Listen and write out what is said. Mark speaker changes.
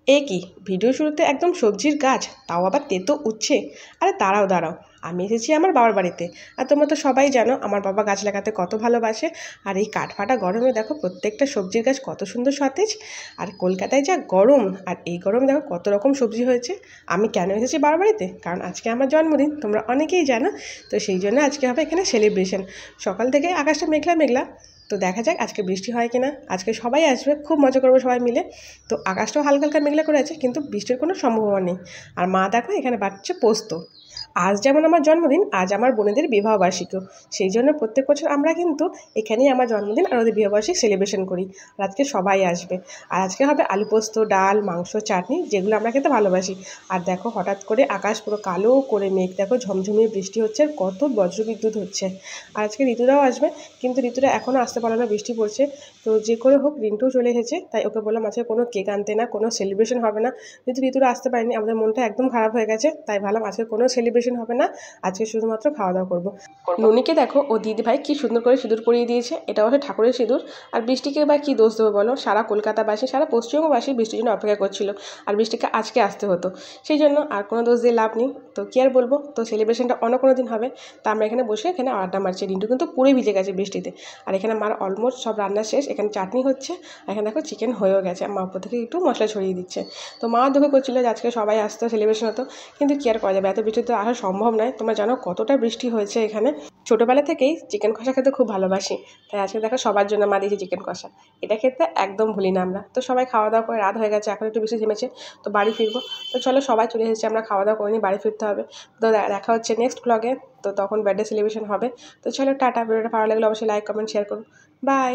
Speaker 1: এ কি ভিডিও শুরুতে একদম সবজির গাছ, তাও আবার তেতো উচ্ছে! আরে দাঁড়াও দাঁড়াও, আমি এসেছি আমার বাবার বাড়িতে। আর তোমরা তো সবাই জানো আমার বাবা গাছ লাগাতে কত ভালোবাসে। আর এই কাঠফাটা গরমে দেখো প্রত্যেকটা সবজির গাছ কত সুন্দর সতেজ। আর কলকাতায় যা গরম, আর এই গরমে দেখো কত রকম সবজি হয়েছে। আমি কেন এসেছি বাবার বাড়িতে? কারণ আজকে আমার জন্মদিন, তোমরা অনেকেই জানো। তো সেই জন্য আজকে হবে এখানে সেলিব্রেশন। সকাল থেকে আকাশটা মেঘলা মেঘলা, তো দেখা যাক আজকে বৃষ্টি হয় কিনা। আজকে সবাই আসবে, খুব মজা করবো সবাই মিলে। তো আকাশটাও হালকা হালকা মেঘলা করে আছে, কিন্তু বৃষ্টির কোনো সম্ভাবনা নেই। আর মা দেখো এখানে বাটছে পোস্ত। আজ যেমন আমার জন্মদিন, আজ আমার বোনেদের বিবাহবার্ষিকীও। সেই জন্য প্রত্যেক বছর আমরা কিন্তু এখানেই আমার জন্মদিন আর ওদের বিবাহবার্ষিকী সেলিব্রেশন করি। আর আজকে সবাই আসবে। আর আজকে হবে আলু পোস্ত, ডাল, মাংস, চাটনি, যেগুলো আমরা খেতে ভালোবাসি। আর দেখো হঠাৎ করে আকাশ পুরো কালো করে মেঘ, দেখো ঝমঝমিয়ে বৃষ্টি হচ্ছে, আর কত বজ্রবিদ্যুৎ হচ্ছে। আর আজকে ঋতুরাও আসবে, কিন্তু ঋতুরা এখনও আসতে পারলো না, বৃষ্টি পড়ছে। তো যে করে হোক রিন্টুও চলে এসেছে, তাই ওকে বললাম আজকে কোনো কেক আনতে না, কোনো সেলিব্রেশন হবে না। যেহেতু ঋতুরা আসতে পারেনি, আমাদের মনটা একদম খারাপ হয়ে গেছে, তাই ভাবলাম আজকে কোনো সেলিব্রেশন হবে না, আজকে শুধুমাত্র খাওয়া দাওয়া করবো। ননিকে দেখো ও দিদি ভাই কি সুন্দর করে সিঁদুর পরিয়ে দিয়েছে, এটা হচ্ছে ঠাকুরের সিঁদুর। আর বৃষ্টিকে বা কী দোষ দেবো বলো, সারা কলকাতাবাসী, সারা পশ্চিমবঙ্গবাসী বৃষ্টির জন্য অপেক্ষা করছিল। আর বৃষ্টিকে আজকে আসতে হতো, সেই জন্য আর কোনো দোষ দিয়ে লাভ নেই। তো কী আর বলবো, তো সেলিব্রেশনটা অন্য কোনো দিন হবে। তা আমরা এখানে বসে এখানে আড্ডা মারছি। রিন্টু কিন্তু পুরোই ভিজে গেছে বৃষ্টিতে। আর এখানে মার অলমোস্ট সব রান্না শেষ, এখানে চাটনি হচ্ছে, আর এখানে দেখো চিকেন হয়েও গেছে। মা উপর থেকে একটু মশলা ছড়িয়ে দিচ্ছে। তো মা দুঃখ করছিলো যে আজকে সবাই আসতো, সেলিব্রেশন হতো, কিন্তু কী আর করা যাবে, এত বৃষ্টিতে আসা সম্ভব নয়। তোমরা জানো কতটা বৃষ্টি হয়েছে এখানে। ছোটোবেলা থেকেই চিকেন কষা খেতে খুব ভালোবাসি, তাই আজকে দেখো সবার জন্য মা দিয়েছে চিকেন কষা। এটা খেতে একদম ভুলি না আমরা। তো সবাই খাওয়া দাওয়া করে রাত হয়ে গেছে, এখন একটু বৃষ্টি থেমেছে, তো বাড়ি ফিরবো। তো চলো সবাই চলে এসেছি, আমরা খাওয়া দাওয়া করে নিই, বাড়ি ফিরতে হবে। তো দেখা হচ্ছে নেক্সট ব্লগে। তো তখন বার্থডে সেলিব্রেশন হবে। তো চলো টাটা। ভিডিওটা ভালো লাগলে অবশ্যই লাইক, কমেন্ট, শেয়ার করুন। বাই।